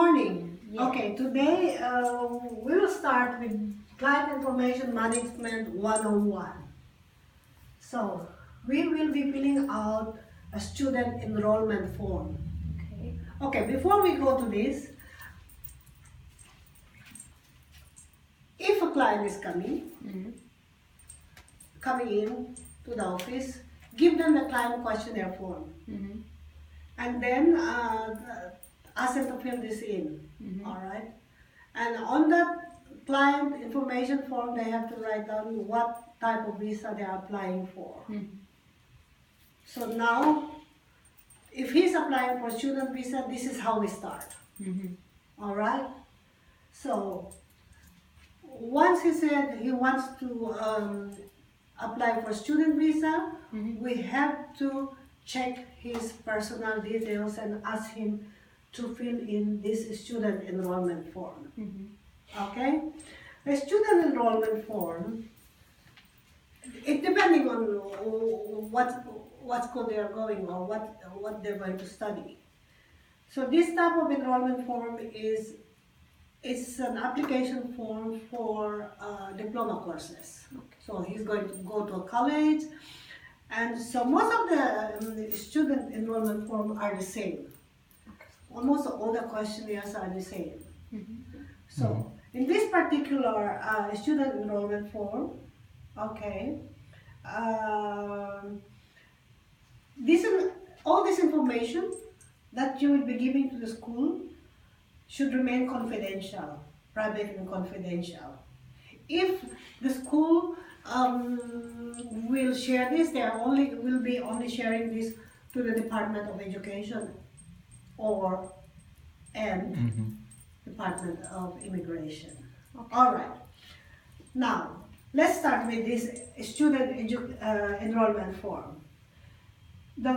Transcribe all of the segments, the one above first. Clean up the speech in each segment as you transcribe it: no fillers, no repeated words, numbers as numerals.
morning. Yes. Okay, today we will start with Client Information Management 101. So, we will be filling out a student enrollment form. Okay. Okay, before we go to this, if a client is coming in to the office, give them the client questionnaire form. And then ask them to fill this in. All right? And on that client information form, they have to write down what type of visa they are applying for. So now, if he's applying for student visa, this is how we start. All right? So, once he said he wants to apply for student visa, we have to check his personal details and ask him to fill in this student enrollment form. Okay? The student enrollment form, it depending on what school they are going or what they're going to study. So this type of enrollment form is an application form for diploma courses. So he's going to go to a college, and so most of the student enrollment forms are the same. Almost all the questionnaires are the same. So in this particular student enrollment form, okay, all this information that you will be giving to the school should remain confidential, private and confidential. If the school will share this, will be only sharing this to the Department of Education and Department of Immigration. Okay. All right. Now, let's start with this student enrollment form. The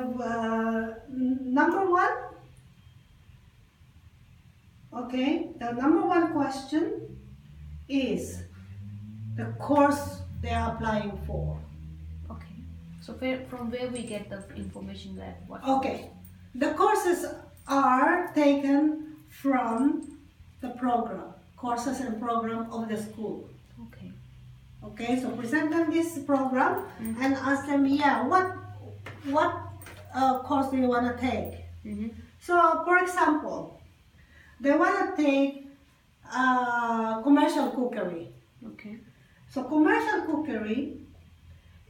number one, okay, the number one question is the course they are applying for. Okay. So from where we get the information that what? Okay, the courses are taken from the program, courses and program of the school. Okay. Okay, so present them this program and ask them, yeah, what course do you want to take? So, for example, they want to take commercial cookery. Okay. So commercial cookery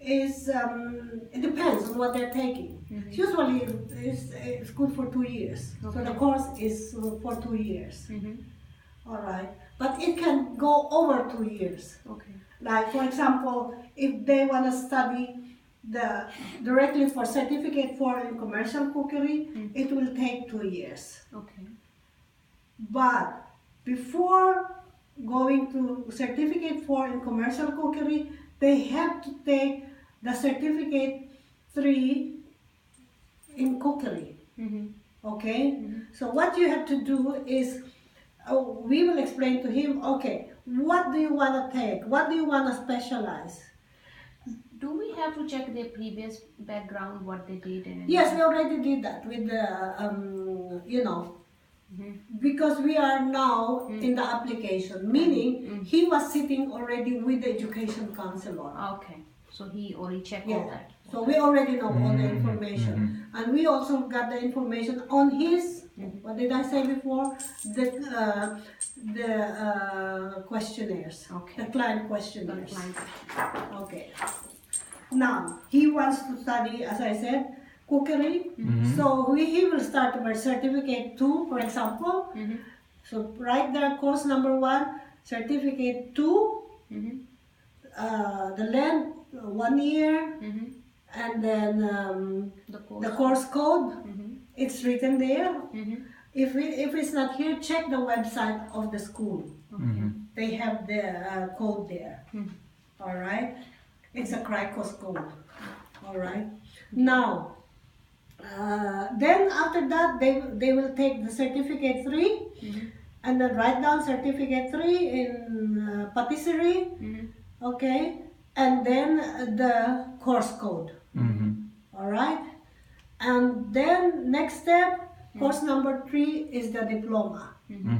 is, it depends on what they're taking. Usually it's good for 2 years. Okay. So the course is for 2 years. All right. But it can go over 2 years. Okay. Like, for example, if they want to study directly for certificate 4 in commercial cookery, it will take 2 years. Okay. But before going to certificate 4 in commercial cookery, they have to take the certificate 3 in cookery. Okay? So what you have to do is, we will explain to him, okay, what do you want to take? What do you want to specialize? Do we have to check their previous background, what they did? And Yes, we already did that with the, because we are now in the application, meaning he was sitting already with the education counselor. Okay. So he already checked all that. So we already know all the information. And we also got the information on his, what did I say before? The questionnaires. Okay. The client questionnaires. The client. Okay. Now, he wants to study, as I said, cookery. So he will start with certificate 2, for example. So write there course number 1, certificate 2, the length 1 year, and then the course code. It's written there. If it's not here, check the website of the school. They have the code there. All right. It's a Cricos code. All right. Now, then after that, they will take the certificate 3 and then write down certificate 3 in patisserie. Okay. And then the course code. All right. And then next step, Course number 3 is the diploma.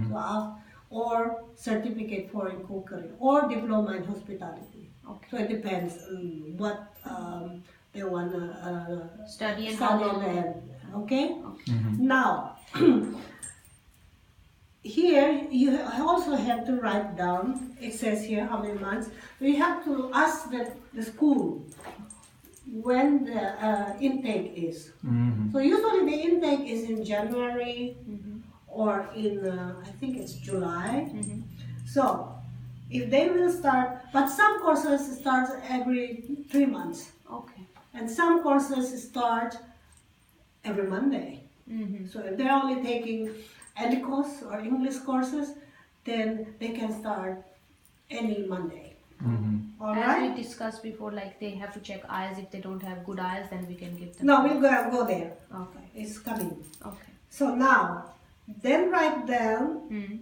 So, or certificate for in cookery or diploma in hospitality. Okay. So it depends what they want to Study and how long. Okay? Okay. Now, here you also have to write down, it says here how many months. We have to ask the school when the intake is. So usually the intake is in January or in, I think it's July. So if they will start, but some courses start every 3 months. Okay. And some courses start every Monday. So if they're only taking any course or English courses, then they can start any Monday. All As right? we discussed before, like they have to check IELTS. If they don't have good IELTS, then we can give them. No, we'll go there. Okay. It's coming. Okay. So now, then write down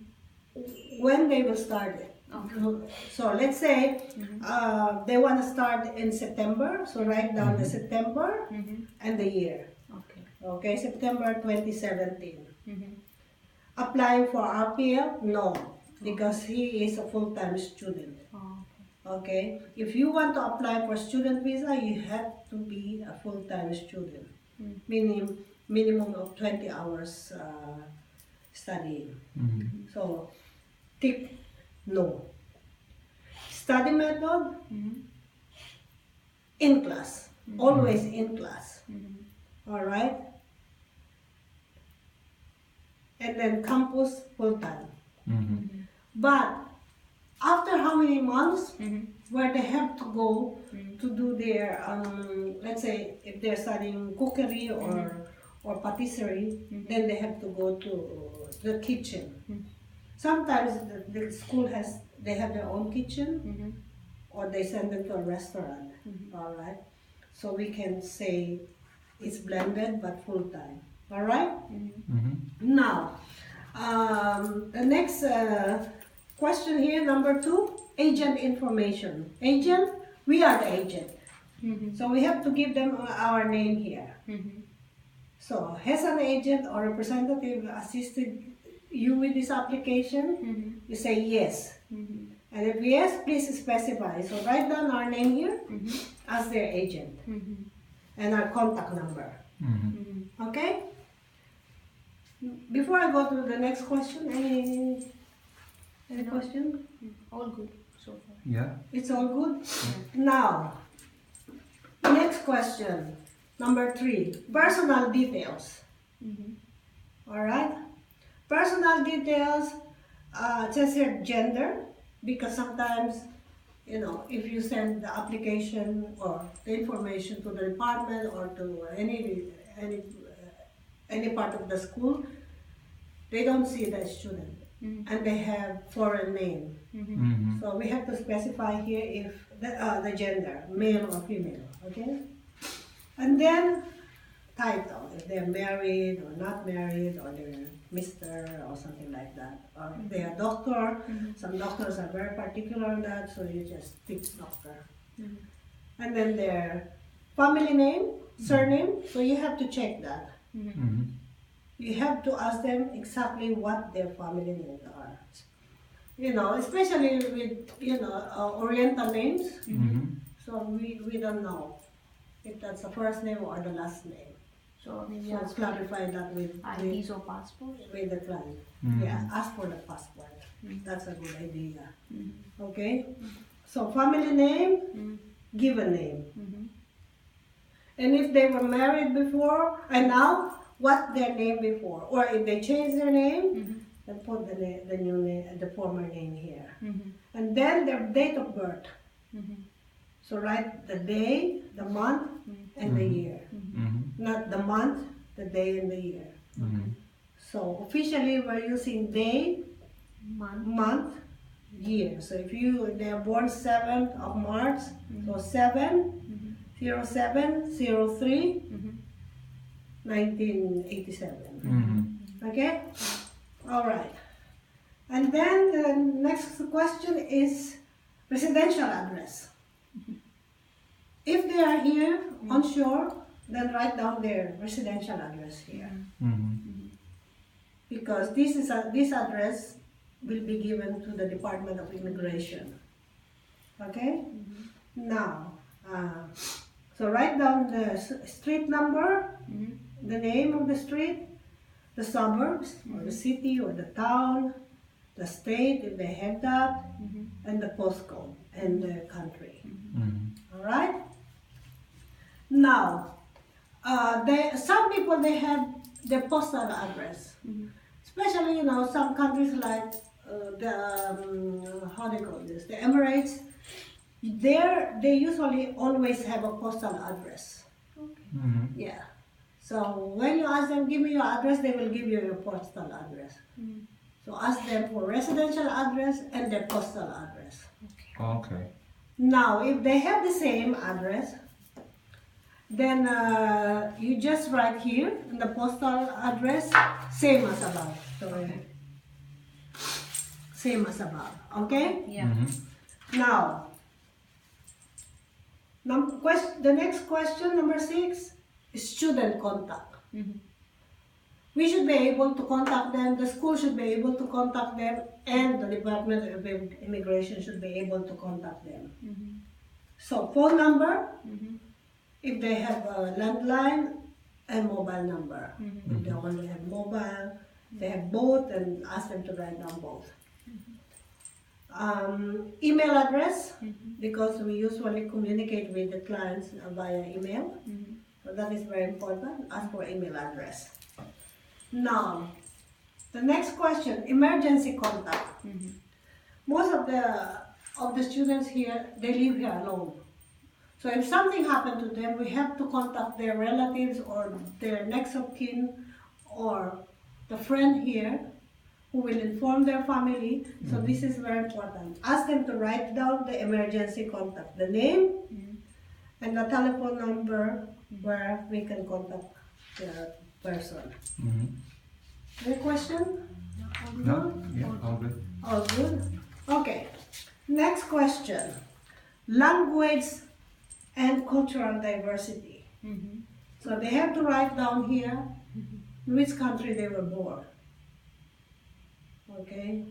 when they will start it. Okay. So let's say they want to start in September. So write down the September and the year. Okay. Okay, September 2017. Applying for RPL? No, because he is a full-time student. Oh, Okay, if you want to apply for student visa, you have to be a full-time student, meaning minimum of 20 hours studying. So, tick no. Study method? In class, always in class. All right? And then campus full-time. But after how many months where they have to go to do their, let's say if they're studying cookery or patisserie, then they have to go to the kitchen. Sometimes the school they have their own kitchen or they send them to a restaurant, all right? So we can say it's blended but full-time, all right? Now, the next question here, number 2, agent information. Agent, we are the agent. So we have to give them our name here. So, has an agent or representative assisted you with this application? You say yes. And if yes, please specify. So write down our name here as their agent and our contact number. Okay? Before I go to the next question, any question? all good so far. Yeah. It's all good? Now, next question, number 3, personal details. Alright? Personal details, it says here gender, because sometimes, you know, if you send the application or the information to the department or to any part of the school, they don't see the student. And they have foreign name. So we have to specify here if the gender, male or female, okay? And then title, if they're married or not married, or they're Mr. or something like that. Or if they're a doctor, some doctors are very particular on that, so you just pick doctor. And then their family name, surname, so you have to check that. You have to ask them exactly what their family names are. You know, especially with, you know, Oriental names. So we don't know if that's the first name or the last name. So maybe So ask clarify that with IDs or passports. the client. Yeah, ask for the passport. That's a good idea. Okay? So family name, given name. And if they were married before, and now, what their name before. Or if they change their name, then put the new name, the former name here. And then their date of birth. So write the day, the month, and the year. Not the month, the day, and the year. So officially we're using day, month, year. So if they are born 7th of March, so 7/07/03 1987. Okay? Alright. And then the next question is residential address. If they are here on shore, then write down their residential address here. because this address will be given to the Department of Immigration. Okay? Now, so write down the street number, the name of the street, the suburbs, or the city, or the town, the state, if they have that, and the postcode, and the country. Alright? Now, some people, they have their postal address. Especially, you know, some countries like how they call this, the Emirates, they usually always have a postal address. Yeah. So when you ask them, give me your address, they will give you your postal address. So ask them for residential address and their postal address. Okay. Now, if they have the same address, then you just write here in the postal address, same as above. Sorry. Same as above. Okay? Yeah. Now, the next question, number 6, is student contact. We should be able to contact them, the school should be able to contact them, and the Department of Immigration should be able to contact them. So, phone number, if they have a landline, and mobile number. If they only have mobile, they have both, and ask them to write down both. Email address, because we usually communicate with the clients via email. So that is very important. Ask for email address. Now, the next question, emergency contact. Most of the students here, they live here alone. So if something happened to them, we have to contact their relatives or their next of kin or the friend here who will inform their family. So this is very important. Ask them to write down the emergency contact, the name and the telephone number where we can contact the person. Any question? No? Yeah, all good. All good? Okay. Next question. Language and cultural diversity. So they have to write down here which country they were born. Okay?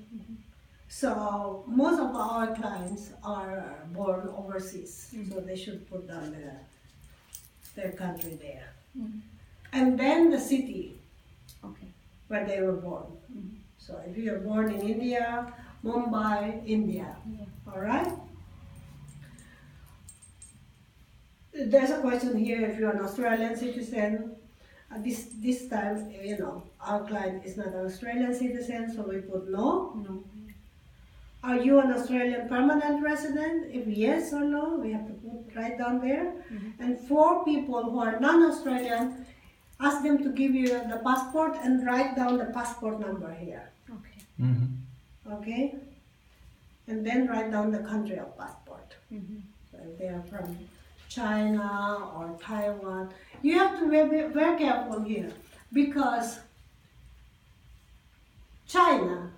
So most of our clients are born overseas. So they should put down their country there. And then the city where they were born. So if you are born in India, Mumbai, India. Alright? There's a question here, if you're an Australian citizen, this time, you know, our client is not an Australian citizen, so we put no. Are you an Australian permanent resident? If yes or no, we have to put right down there. And for people who are non-Australian, ask them to give you the passport and write down the passport number here. Okay? And then write down the country of passport. So if they are from China or Taiwan, you have to be very careful here, because China,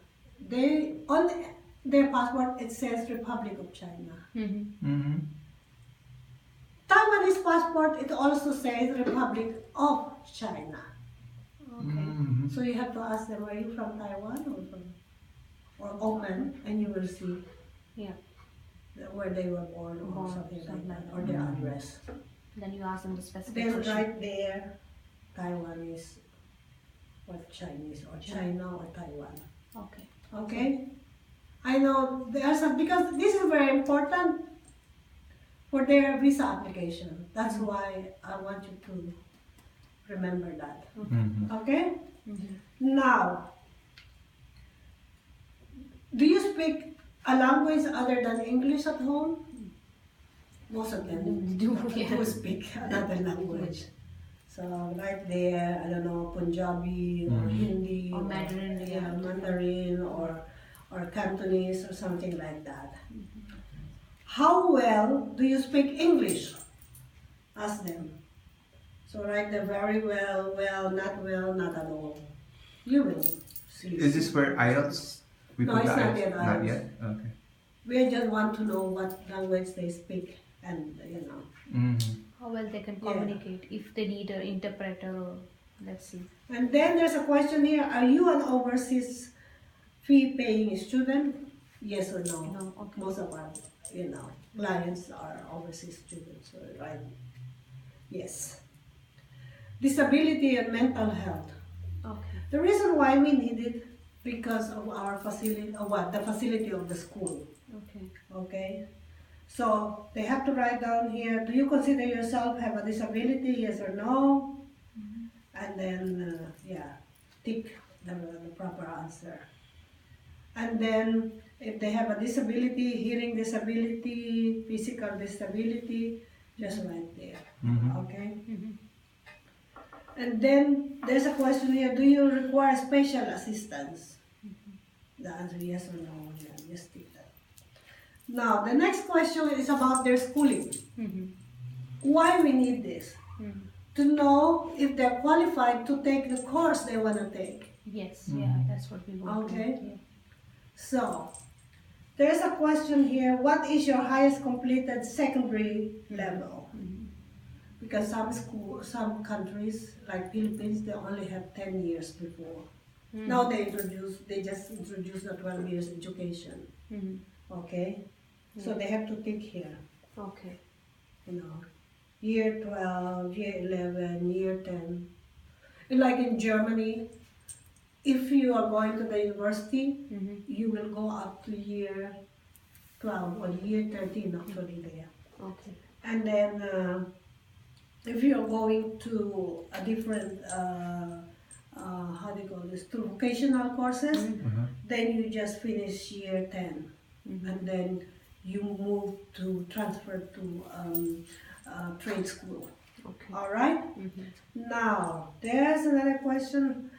on their passport it says Republic of China. Taiwanese passport, it also says Republic of China. So you have to ask them, are you from Taiwan or open, and you will see where they were born or something like that, or their address. Then you ask them the specific Then question. right there, Taiwanese or Chinese, or China or Taiwan. Okay? I know there are some, because this is very important for their visa application. That's why I want you to remember that. Okay? Now, do you speak a language other than English at home? Most of them do speak another language. So right there, I don't know, Punjabi or Hindi Or Mandarin, Mandarin or Cantonese or something like that. How well do you speak English? Ask them. So write there very well, not at all. You will see. Is this for IELTS? No, it's not yet Not IELTS. yet? Okay. We just want to know what language they speak, and you know. How well they can communicate, if they need an interpreter or let's see. And then there's a question here, are you an overseas fee-paying student? Yes or no? No, okay. Most of our, clients are overseas students, so, right? Yes. Disability and mental health. Okay. The reason why we need it, because of our facility, the facility of the school. Okay. Okay? So, they have to write down here, do you consider yourself have a disability, yes or no? And then, tick the proper answer. And then, if they have a disability, hearing disability, physical disability, just write there. Okay? And then, there's a question here, do you require special assistance? The answer yes or no, just tick that. Now, the next question is about their schooling. Why we need this? To know if they're qualified to take the course they want to take. Yes, yeah, that's what we want. Okay. To, yeah. So, there's a question here, what is your highest completed secondary level? Because some countries, like Philippines, they only have 10 years before. Now they just introduced the 12 years education. Okay? So they have to take here. Okay. Year 12, year 11, year 10. Like in Germany, if you are going to the university, you will go up to year 12 or year 13 actually there. Okay. And then if you are going to a different, how do you call this, to vocational courses, then you just finish year 10. And then you move to transfer to trade school. Okay. All right? Now, there's another question.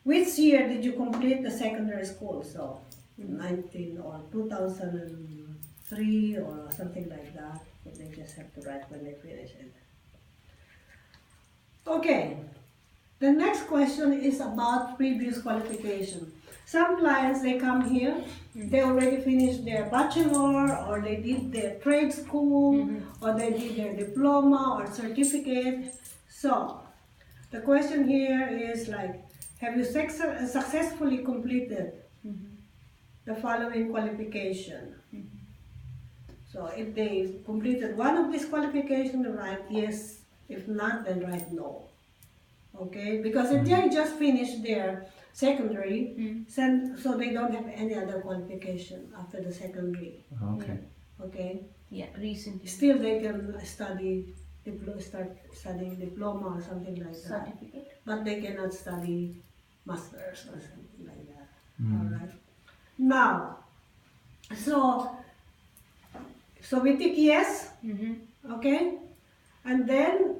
Which year did you complete the secondary school? So, 19 or 2003 or something like that. So they just have to write when they finish it. Okay. The next question is about previous qualification. Some clients, they come here, they already finished their bachelor, or they did their trade school, or they did their diploma or certificate. So, the question here is like, have you successfully completed the following qualification? So, if they completed one of these qualifications, write yes. If not, then write no. Okay? Because if they just finished their secondary, so they don't have any other qualification after the secondary. Okay. Okay? Yeah, recently. Still they can start studying diploma or something like that. Certificate. But they cannot study masters or something like that. Alright? Now, so we tick yes, okay? And then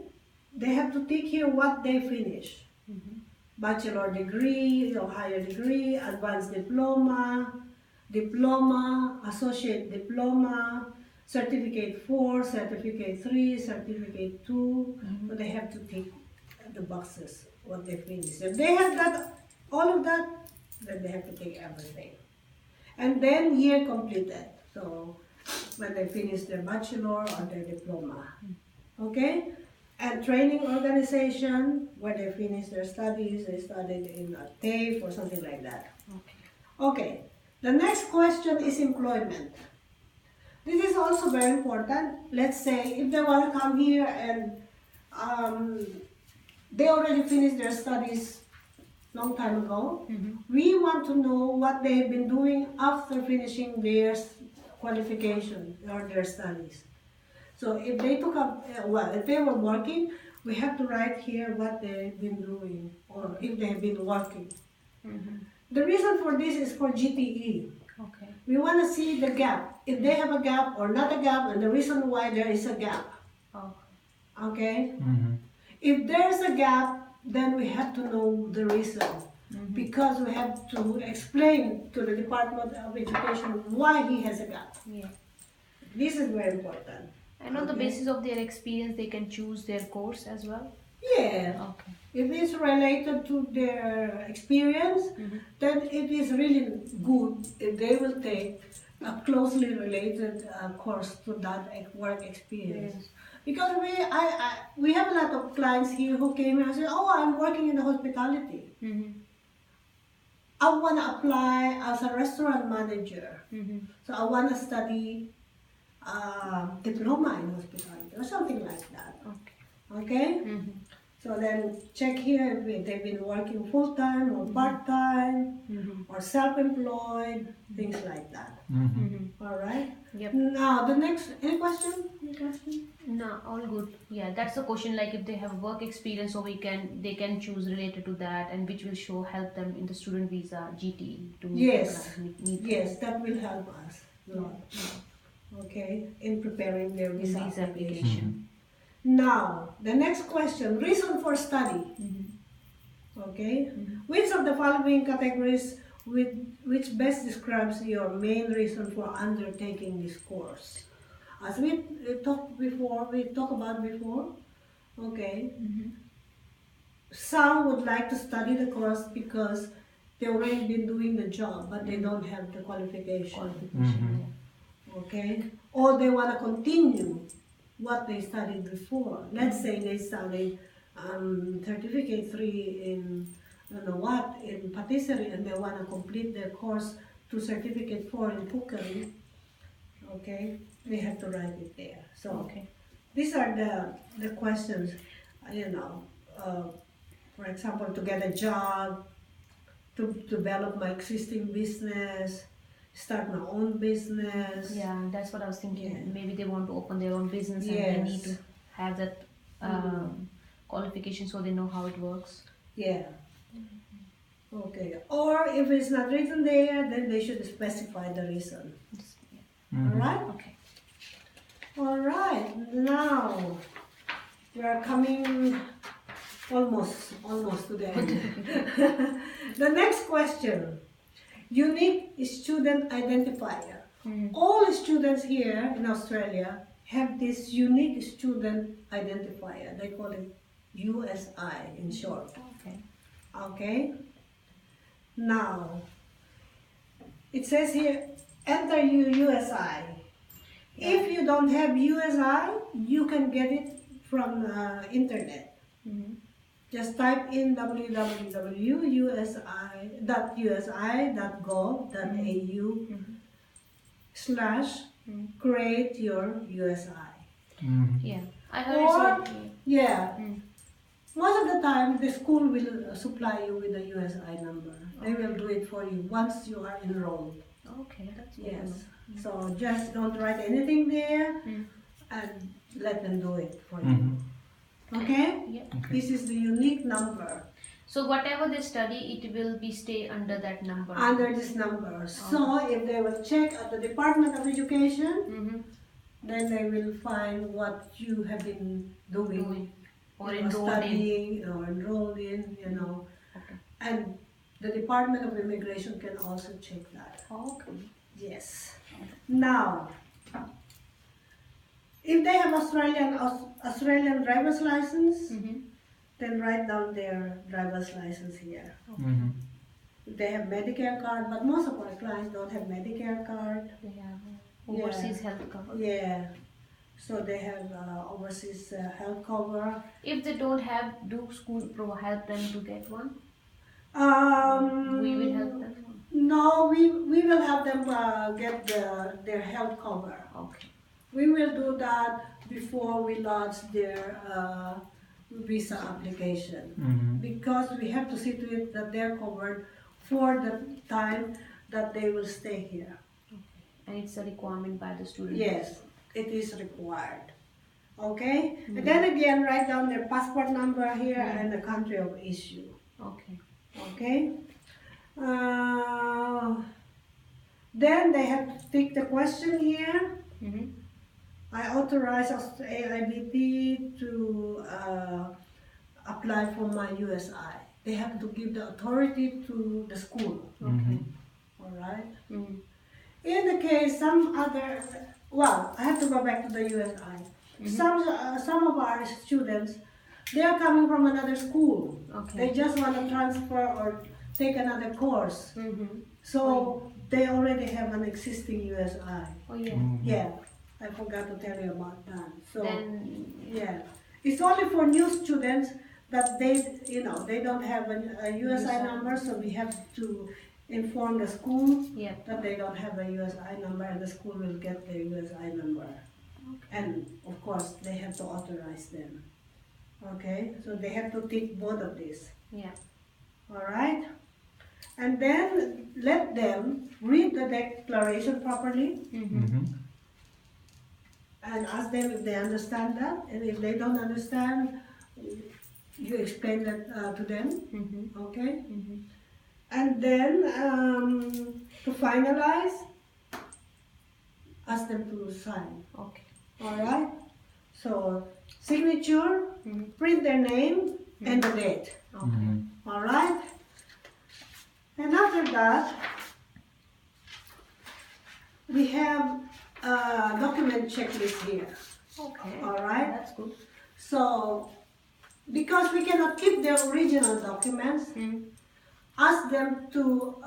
they have to tick here what they finish. Bachelor degree or higher degree, advanced diploma, diploma, associate diploma, certificate 4, certificate 3, certificate 2. So they have to tick the boxes, what they finish. If they have that, all of that, then they have to take everything. And then year completed. So when they finish their bachelor or their diploma. Okay? And training organization, where they finish their studies, they studied in a TAFE or something like that. Okay. The next question is employment. This is also very important. Let's say if they want to come here and they already finished their studies long time ago, we want to know what they've been doing after finishing their qualification or their studies. So if they took up, if they were working, we have to write here what they've been doing, or if they've been working. The reason for this is for GTE. Okay. We want to see the gap. If they have a gap or not a gap, and the reason why there is a gap. Okay? If there's a gap, then we have to know the reason. Because we have to explain to the Department of Education why he has a gap. Yeah. This is very important. And on the basis of their experience, they can choose their course as well? Yeah. Okay. If it's related to their experience, then it is really good if they will take a closely related course to that work experience. Because we have a lot of clients here who came here and said, oh, I'm working in the hospitality. I want to apply as a restaurant manager. So I want to study diploma in hospitality or something like that. Okay? So then check here if they've been working full-time or part-time or self-employed, things like that. All right? Yep. Now the next, any question? Any question? No, all good. Yeah, that's the question. Like if they have work experience, so they can choose related to that, and which will help them in the student visa GT to meet Yes. meet Yes, that will help us a lot. Okay, in preparing their visa application. Now, the next question, reason for study. Okay, which of the following categories which best describes your main reason for undertaking this course? As we talked about before, okay, some would like to study the course because they already been doing the job, but they don't have the qualification. Okay, or they want to continue what they studied before. Let's say they studied certificate 3 in I don't know what in patisserie, and they want to complete their course to certificate 4 in cookery. Okay, they have to write it there. So these are the questions. You know, for example, to get a job, to develop my existing business, start my own business. Yeah, that's what I was thinking. Yeah. Maybe they want to open their own business and they need to have that qualification so they know how it works. Yeah. Okay. Or if it's not written there, then they should specify the reason. Alright? Okay. Alright. Now we are coming almost to the end. The next question. Unique student identifier. All students here in Australia have this unique student identifier. They call it USI in short. Okay. Now, it says here, enter USI. If you don't have USI, you can get it from internet. Just type in www.usi.gov.au/create your USI. Yeah, I heard it. Yeah. Most of the time, the school will supply you with a USI number. They will do it for you once you are enrolled. Okay, that's good. Yes. So just don't write anything there and let them do it for you. Okay? Yeah. This is the unique number. So whatever they study, it will be stay under that number. Under this number. So if they will check at the Department of Education, then they will find what you have been doing. Or studying or enrolled in, you know. And the Department of Immigration can also check that. Okay. Yes. Now, if they have Australian driver's license, then write down their driver's license here. If they have Medicare card, but most of our clients don't have Medicare card. They have overseas health cover. Yeah. So they have overseas health cover. If they don't have, do school help them to get one? We will help them. No, we will help them get their health cover. Okay. We will do that before we launch their visa application, because we have to see to it that they're covered for the time that they will stay here. And it's a requirement by the student. Yes, it is required. Okay? And then again, write down their passport number here and the country of issue. Okay. Okay? Then they have to take the question here. I authorize AIBT to apply for my USI. They have to give the authority to the school. Okay. Alright? In the case, some other, well, I have to go back to the USI. Some of our students, they are coming from another school. Okay. They just want to transfer or take another course. So they already have an existing USI. Oh yeah. Yeah. I forgot to tell you about that. So Then yeah, it's only for new students that they, they don't have a USI number, so we have to inform the school yeah. that they don't have a USI number, and the school will get their USI number. And of course, they have to authorize them. Okay, so they have to tick both of these. Yeah. All right, and then let them read the declaration properly. And ask them if they understand that, and if they don't understand, you explain that to them, okay? And then to finalize, ask them to sign. Okay. All right. So signature, print their name and the date. Okay. All right. And after that, we have a document checklist here. Okay. All right. That's good. So, because we cannot keep their original documents, ask them to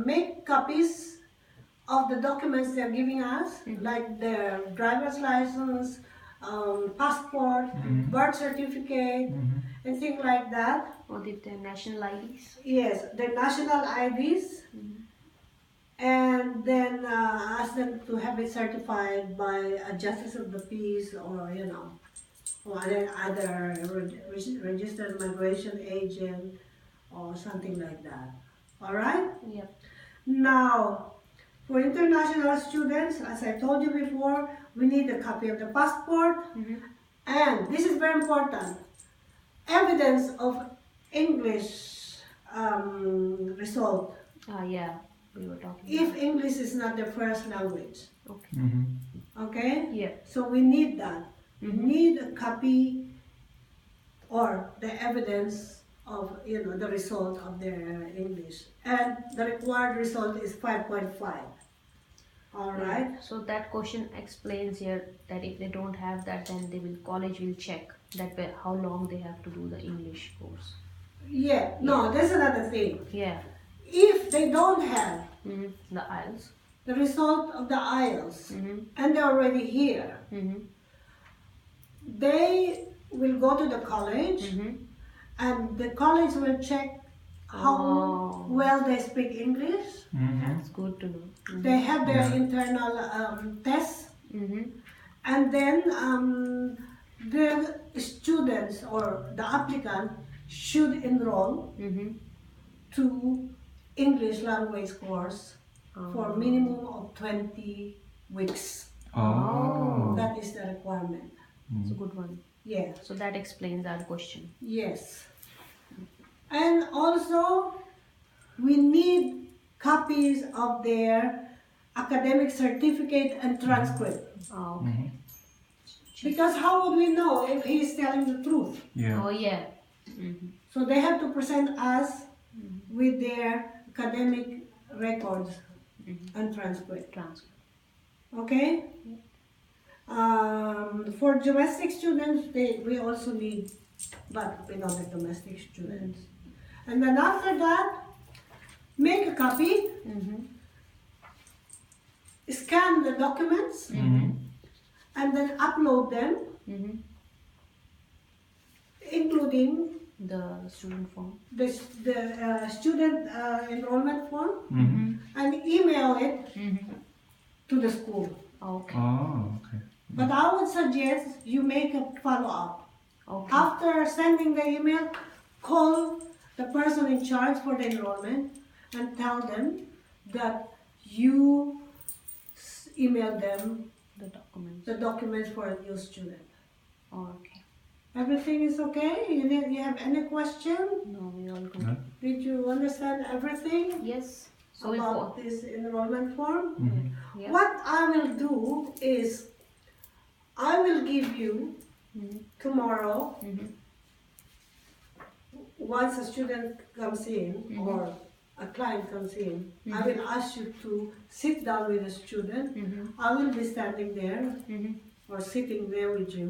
make copies of the documents they're giving us, like their driver's license, passport, birth certificate, and things like that. Or their national IDs. Yes, their national IDs. And then ask them to have it certified by a justice of the peace, or or other registered migration agent or something like that. All right? Yeah. Now, for international students, as I told you before, we need a copy of the passport, and this is very important, evidence of English result. Yeah. We were talking. If English is not the first language. Okay. Okay? Yeah. So we need that. We need a copy or the evidence of, the result of their English. And the required result is 5.5. All right? So that question explains here that if they don't have that, then college will check that how long they have to do the English course. Yeah. No, that's another thing. Yeah. If they don't have The IELTS. the result of the IELTS and they're already here, they will go to the college and the college will check how well they speak English. That's good to know. They have their internal tests, and then the students or the applicant should enroll to English language course for minimum of 20 weeks. Oh. That is the requirement. It's a good one. Yeah. So that explains our question. Yes. And also, we need copies of their academic certificate and transcript. Okay. Because how would we know if he is telling the truth? Yeah. Oh yeah. So they have to present us with their academic records and transcript. Okay? For domestic students, we also need, but we don't have domestic students. And then after that, make a copy, scan the documents, and then upload them, including The student form. the student enrollment form, and email it to the school. Okay. Oh, okay. But I would suggest you make a follow-up. Okay. After sending the email, call the person in charge for the enrollment and tell them that you emailed them The documents. the documents for a new student. Okay. Everything is okay? You have any question? No, we all good. No? Did you understand everything Yes. So about this enrollment form? Yeah. What I will do is, I will give you tomorrow, once a student comes in or a client comes in, I will ask you to sit down with the student. I will be standing there or sitting there with you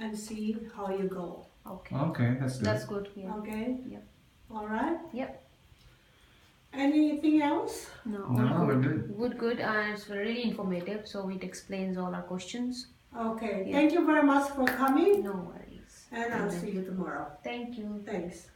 and see how you go. Okay. Okay, that's good. That's good. Yeah. Okay? Yep. All right? Yep. Anything else? No, No, all we're good. good. Good, and it's really informative. So it explains all our questions. Okay. Yeah. Thank you very much for coming. No worries. And I'll see you tomorrow. Thank you. Thanks.